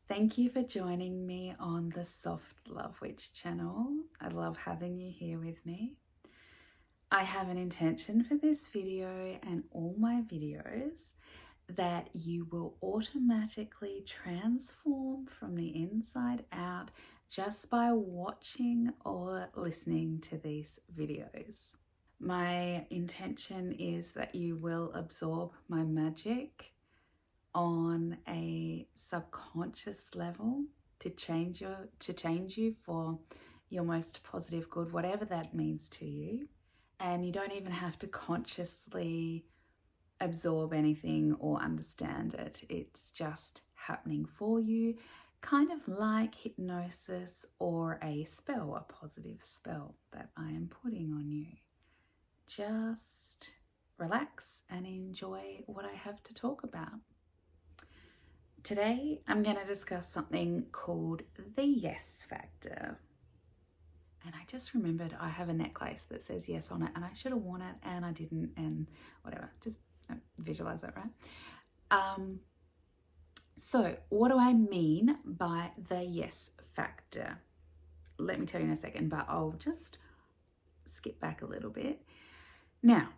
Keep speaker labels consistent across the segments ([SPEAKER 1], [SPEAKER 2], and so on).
[SPEAKER 1] Thank you for joining me on the Soft Love Witch channel. I love having you here with me. I have an intention for this video and all my videos that you will automatically transform from the inside out just by watching or listening to these videos. My intention is that you will absorb my magic on a subconscious level to change you for your most positive good, whatever that means to you. And you don't even have to consciously absorb anything or understand it. It's just happening for you, kind of like hypnosis or a spell, a positive spell that I am putting on you. Just relax and enjoy what I have to talk about. Today, I'm going to discuss something called the yes factor. And I just remembered I have a necklace that says yes on it, and I should have worn it and I didn't, and whatever. Just visualize that, right? So what do I mean by the yes factor? Let me tell you in a second, but I'll just skip back a little bit. Now,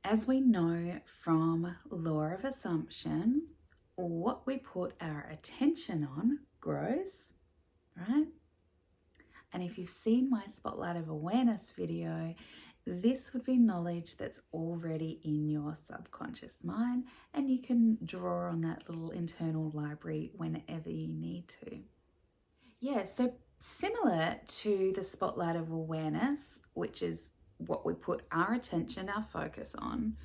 [SPEAKER 1] as we know from law of assumption, what we put our attention on grows, right? And if you've seen my Spotlight of Awareness video, this would be knowledge that's already in your subconscious mind, and you can draw on that little internal library whenever you need to. Yeah, so similar to the Spotlight of Awareness, which is what we put our attention, our focus on,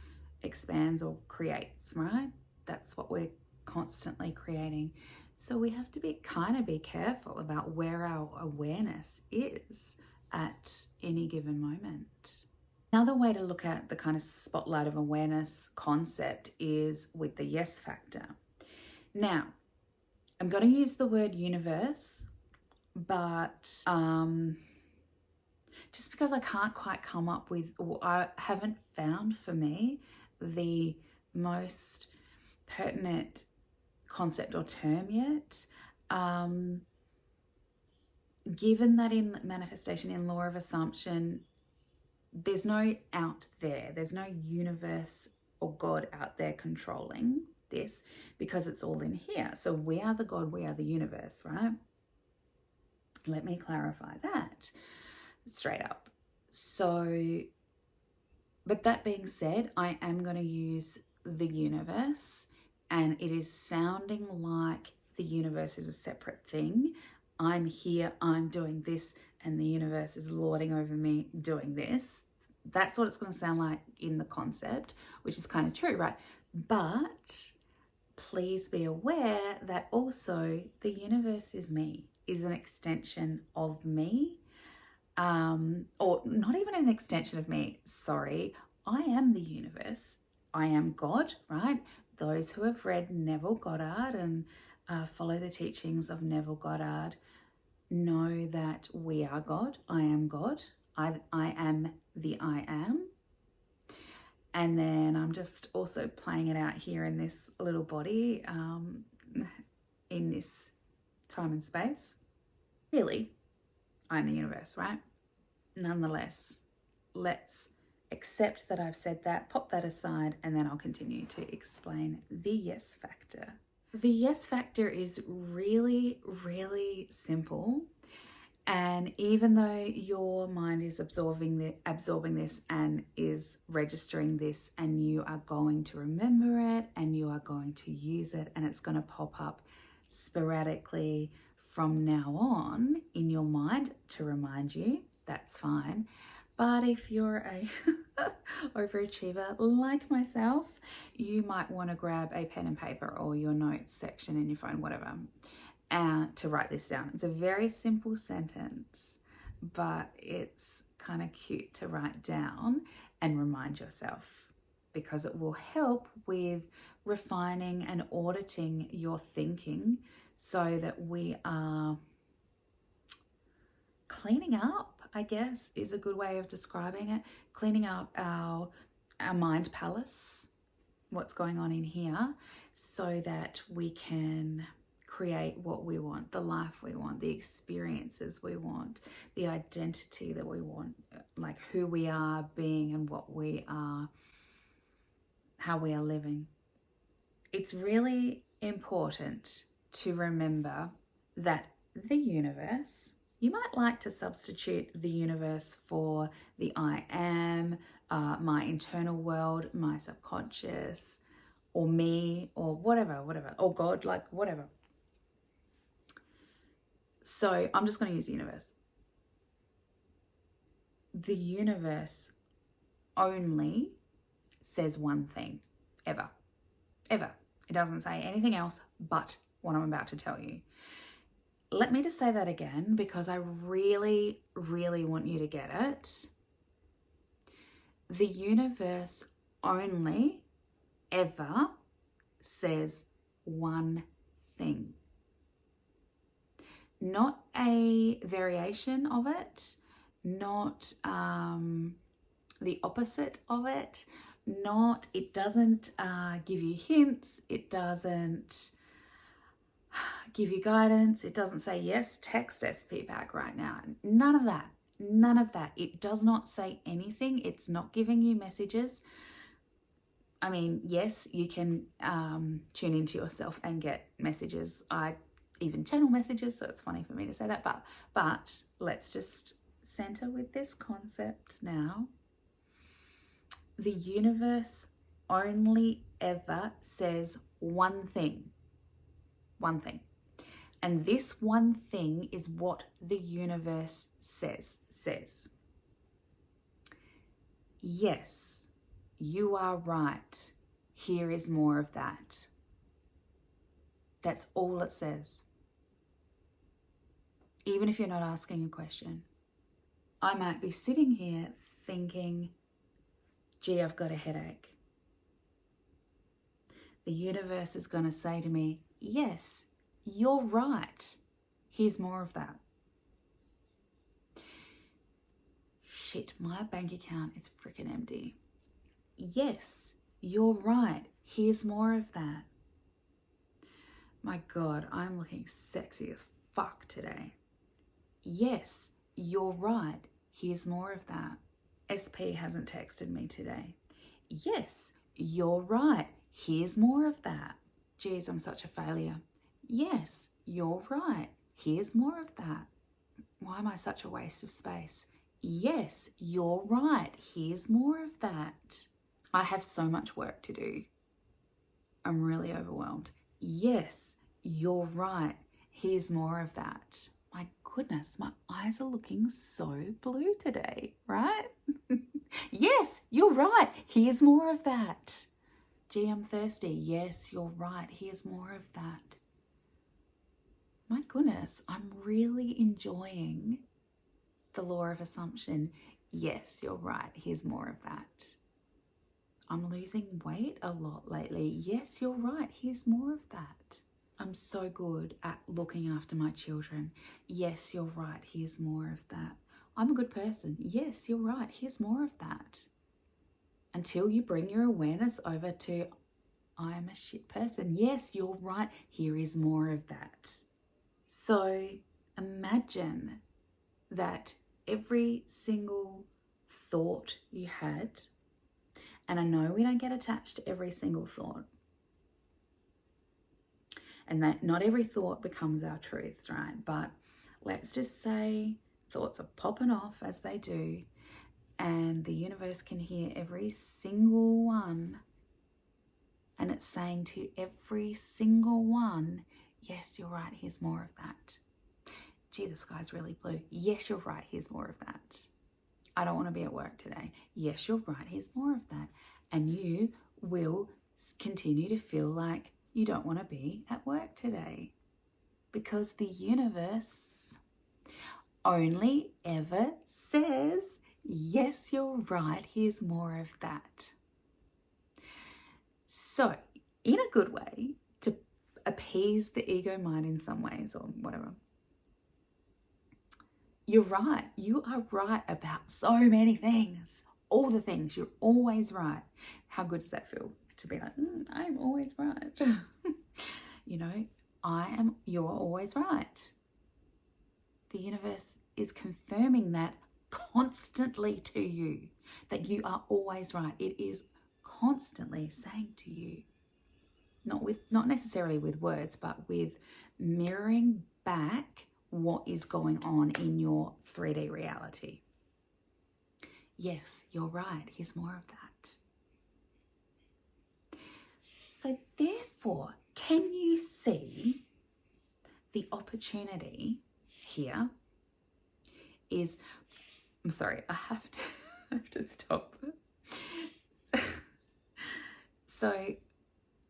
[SPEAKER 1] expands or creates, right? That's what we're constantly creating. So we have to be careful about where our awareness is at any given moment. Another way to look at the kind of spotlight of awareness concept is with the yes factor. Now, I'm going to use the word universe, but just because I can't quite come up with, or I haven't found for me the most pertinent concept or term yet. Given that in manifestation, in law of assumption, there's no out there, there's no universe or God out there controlling this, because it's all in here. So we are the God, we are the universe, right? Let me clarify that straight up. So, but that being said, I am going to use the universe, and it is sounding like the universe is a separate thing. I'm here, I'm doing this, and the universe is lording over me doing this. That's what it's going to sound like in the concept, which is kind of true, right? But please be aware that also the universe is me, is an extension of me, or not even an extension of me, sorry. I am the universe. I am God, right? Those who have read Neville Goddard and follow the teachings of Neville Goddard know that we are God. I am God. I am the I am. And then I'm just also playing it out here in this little body, in this time and space. Really, I'm the universe, right? Nonetheless, let's accept that I've said that, pop that aside, and then I'll continue to explain the yes factor. The yes factor is really, really simple. And even though your mind is absorbing this and is registering this, and you are going to remember it and you are going to use it, and it's going to pop up sporadically from now on in your mind to remind you, that's fine. But if you're a overachiever like myself, you might want to grab a pen and paper or your notes section in your phone, whatever, to write this down. It's a very simple sentence, but it's kind of cute to write down and remind yourself, because it will help with refining and auditing your thinking so that we are cleaning up, I guess, is a good way of describing it. Cleaning up our mind palace, what's going on in here, so that we can create what we want, the life we want, the experiences we want, the identity that we want, like who we are being and what we are, how we are living. It's really important to remember that the universe, you might like to substitute the universe for the I am, my internal world, my subconscious, or me, or whatever, or God, like whatever. So I'm just going to use the universe. The universe only says one thing, ever. Ever. It doesn't say anything else but what I'm about to tell you. Let me just say that again because I really, really want you to get it. The universe only ever says one thing. Not a variation of it, not the opposite of it, not, it doesn't give you hints, it doesn't give you guidance, it doesn't say, yes, text SP back right now. None of that. None of that. It does not say anything. It's not giving you messages. I mean, yes, you can tune into yourself and get messages. I even channel messages, so it's funny for me to say that, but let's just center with this concept now. The universe only ever says one thing. One thing. And this one thing is what the universe says. Yes, you are right. Here is more of that. That's all it says. Even if you're not asking a question. I might be sitting here thinking, gee, I've got a headache. The universe is going to say to me, yes, you're right. Here's more of that. Shit, my bank account is freaking empty. Yes, you're right. Here's more of that. My God, I'm looking sexy as fuck today. Yes, you're right. Here's more of that. SP hasn't texted me today. Yes, you're right. Here's more of that. Geez, I'm such a failure. Yes, you're right. Here's more of that. Why am I such a waste of space? Yes, you're right. Here's more of that. I have so much work to do. I'm really overwhelmed. Yes, you're right. Here's more of that. My goodness, my eyes are looking so blue today, right? Yes, you're right. Here's more of that. Gee, I'm thirsty. Yes, you're right. Here's more of that. My goodness, I'm really enjoying the law of assumption. Yes, you're right. Here's more of that. I'm losing weight a lot lately. Yes, you're right. Here's more of that. I'm so good at looking after my children. Yes, you're right. Here's more of that. I'm a good person. Yes, you're right. Here's more of that. Until you bring your awareness over to, I'm a shit person. Yes, you're right. Here is more of that. So imagine that every single thought you had, and I know we don't get attached to every single thought, and that not every thought becomes our truths, right? But let's just say thoughts are popping off as they do, and the universe can hear every single one, and it's saying to every single one, yes, you're right, here's more of that. Gee, the sky's really blue. Yes, you're right, here's more of that. I don't want to be at work today. Yes, you're right, here's more of that. And you will continue to feel like you don't want to be at work today, because the universe only ever says, yes, you're right, here's more of that. So, in a good way, to appease the ego mind in some ways or whatever, you're right. You are right about so many things. All the things. You're always right. How good does that feel to be like, I'm always right? You know, you're always right. The universe is confirming that constantly to you, that you are always right. It is constantly saying to you, not necessarily with words, but with mirroring back what is going on in your 3D reality. Yes, you're right. Here's more of that. So therefore, can you see the opportunity here is, I'm sorry, I have to stop. So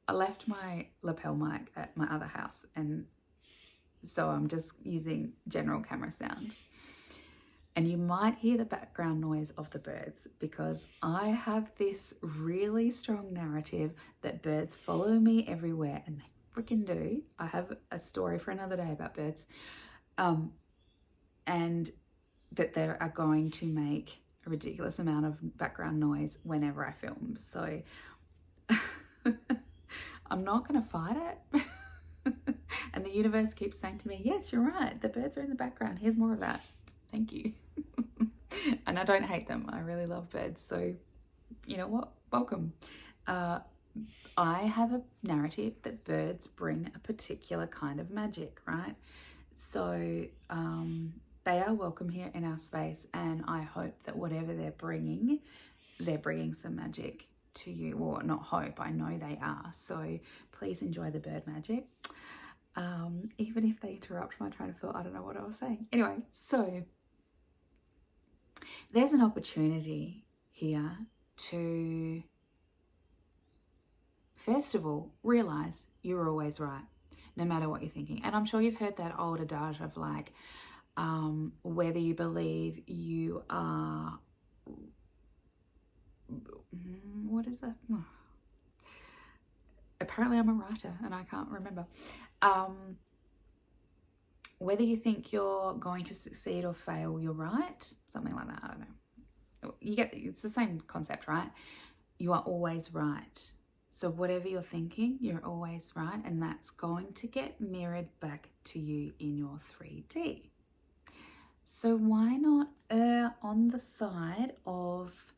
[SPEAKER 1] I left my lapel mic at my other house, and so I'm just using general camera sound. And you might hear the background noise of the birds, because I have this really strong narrative that birds follow me everywhere, and they freaking do. I have a story for another day about birds. And that they are going to make a ridiculous amount of background noise whenever I film. So I'm not going to fight it. And the universe keeps saying to me, yes, you're right. The birds are in the background. Here's more of that. Thank you. And I don't hate them. I really love birds. So you know what? Welcome. I have a narrative that birds bring a particular kind of magic, right? So they are welcome here in our space, and I hope that whatever they're bringing some magic to you. Or not hope, I know they are. So please enjoy the bird magic. Even if they interrupt my train of thought, I don't know what I was saying. Anyway, so there's an opportunity here to, first of all, realize you're always right, no matter what you're thinking. And I'm sure you've heard that old adage of like, whether you believe you are, what is that? Oh. Apparently I'm a writer and I can't remember. Whether you think you're going to succeed or fail, you're right. Something like that, I don't know. You get, it's the same concept, right? You are always right. So whatever you're thinking, you're always right. And that's going to get mirrored back to you in your 3D. So why not err on the side of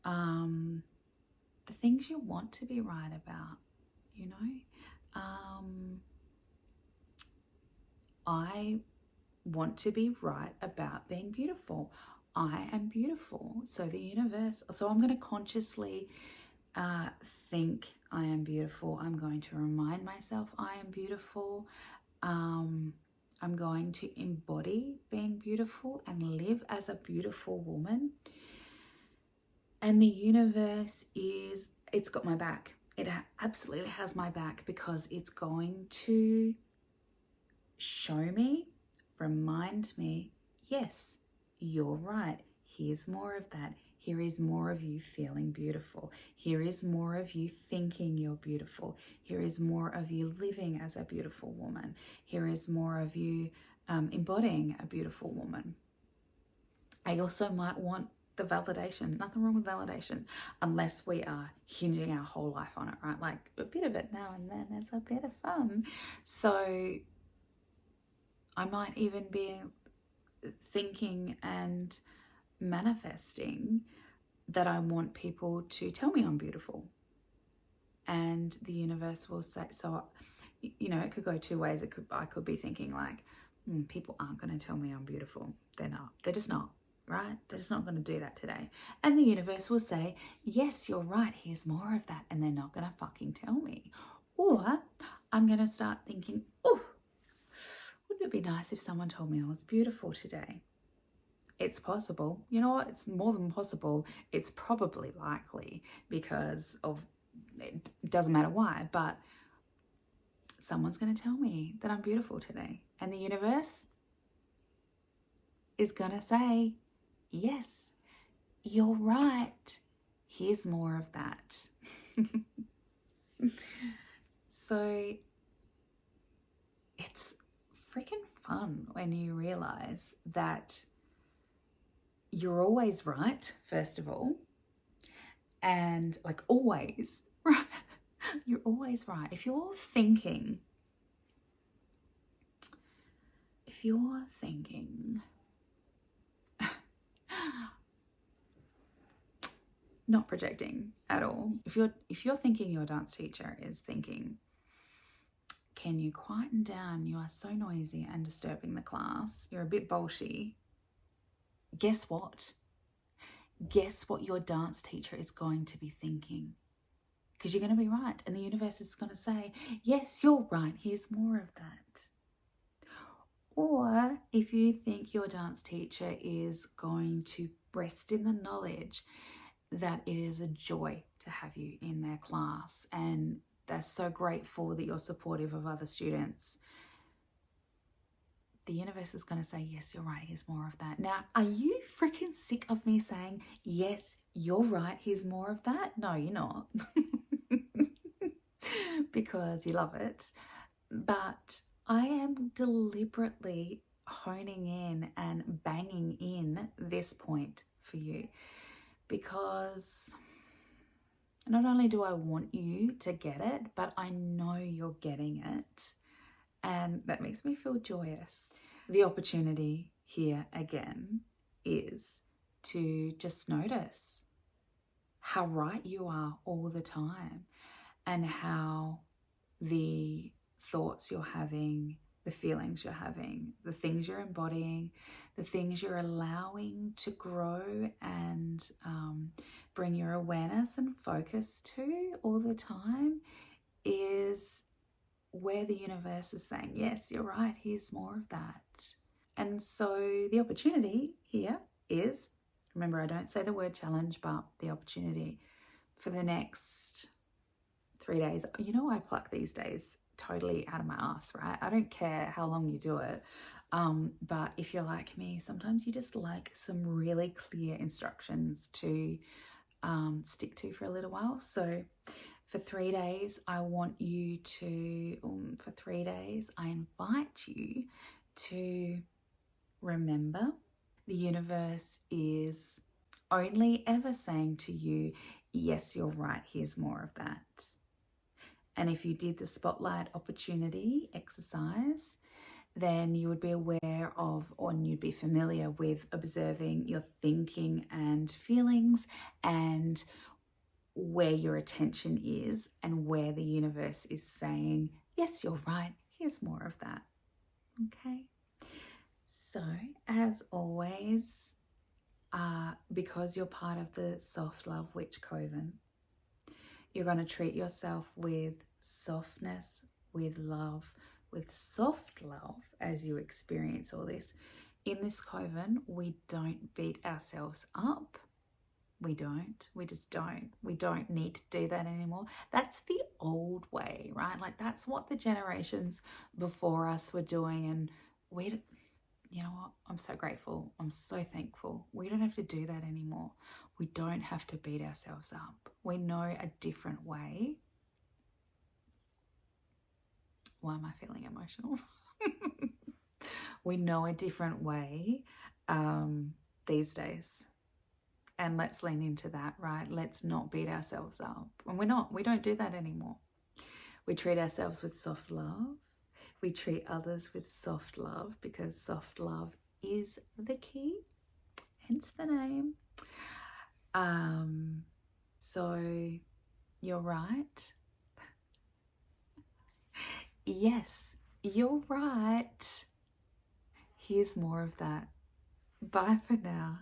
[SPEAKER 1] the things you want to be right about, you know? I want to be right about being beautiful. I am beautiful. So the universe, so I'm going to consciously think I am beautiful. I'm going to remind myself I am beautiful. I'm going to embody being beautiful and live as a beautiful woman. And the universe it's got my back. It absolutely has my back, because it's going to show me, remind me, yes, you're right. Here's more of that. Here is more of you feeling beautiful. Here is more of you thinking you're beautiful. Here is more of you living as a beautiful woman. Here is more of you embodying a beautiful woman. I also might want the validation. Nothing wrong with validation, unless we are hinging our whole life on it, right? Like a bit of it now and then is a bit of fun. So I might even be thinking and manifesting that I want people to tell me I'm beautiful. And the universe will say, so, you know, it could go two ways. I could be thinking like, people aren't going to tell me I'm beautiful. They're not. They're just not, right? They're just not going to do that today. And the universe will say, yes, you're right. Here's more of that. And they're not going to fucking tell me. Or I'm going to start thinking, oh, wouldn't it be nice if someone told me I was beautiful today? It's possible. You know what? It's more than possible. It's probably likely, because of, it doesn't matter why, but someone's going to tell me that I'm beautiful today. And the universe is going to say, yes, you're right. Here's more of that. So it's freaking fun when you realize that you're always right, first of all, and like always, right? You're always right. If you're thinking if you're thinking, not projecting at all, if you're thinking your dance teacher is thinking, can you quieten down? You are so noisy and disturbing the class. You're a bit bolshy. Guess what? Guess what your dance teacher is going to be thinking? Because you're going to be right. And the universe is going to say, yes, you're right. Here's more of that. Or if you think your dance teacher is going to rest in the knowledge that it is a joy to have you in their class and they're so grateful that you're supportive of other students, the universe is going to say, yes, you're right, here's more of that. Now, are you freaking sick of me saying, yes, you're right, here's more of that? No, you're not. Because you love it. But I am deliberately honing in and banging in this point for you because not only do I want you to get it, but I know you're getting it. And that makes me feel joyous. The opportunity here again is to just notice how right you are all the time and how the thoughts you're having, the feelings you're having, the things you're embodying, the things you're allowing to grow and bring your awareness and focus to all the time is where the universe is saying, yes, you're right, here's more of that. And so the opportunity here is, remember, I don't say the word challenge, but the opportunity for the next 3 days. You know, I pluck these days totally out of my ass, right? I don't care how long you do it. But if you're like me, sometimes you just like some really clear instructions to stick to for a little while. So for 3 days, I want you to, for 3 days, I invite you to remember the universe is only ever saying to you, yes, you're right, here's more of that. And if you did the spotlight opportunity exercise, then you would be aware of, or you'd be familiar with observing your thinking and feelings and where your attention is and where the universe is saying, yes, you're right, here's more of that. Okay. So as always, because you're part of the Soft Love Witch Coven, you're going to treat yourself with softness, with love, with soft love as you experience all this. In this coven, we don't beat ourselves up. We just don't. We don't need to do that anymore. That's the old way, right? Like that's what the generations before us were doing. And you know what? I'm so grateful. I'm so thankful. We don't have to do that anymore. We don't have to beat ourselves up. We know a different way. Why am I feeling emotional? We know a different way these days. And let's lean into that, right? Let's not beat ourselves up. And we don't do that anymore. We treat ourselves with soft love. We treat others with soft love because soft love is the key, hence the name. So you're right. Yes, you're right. Here's more of that. Bye for now.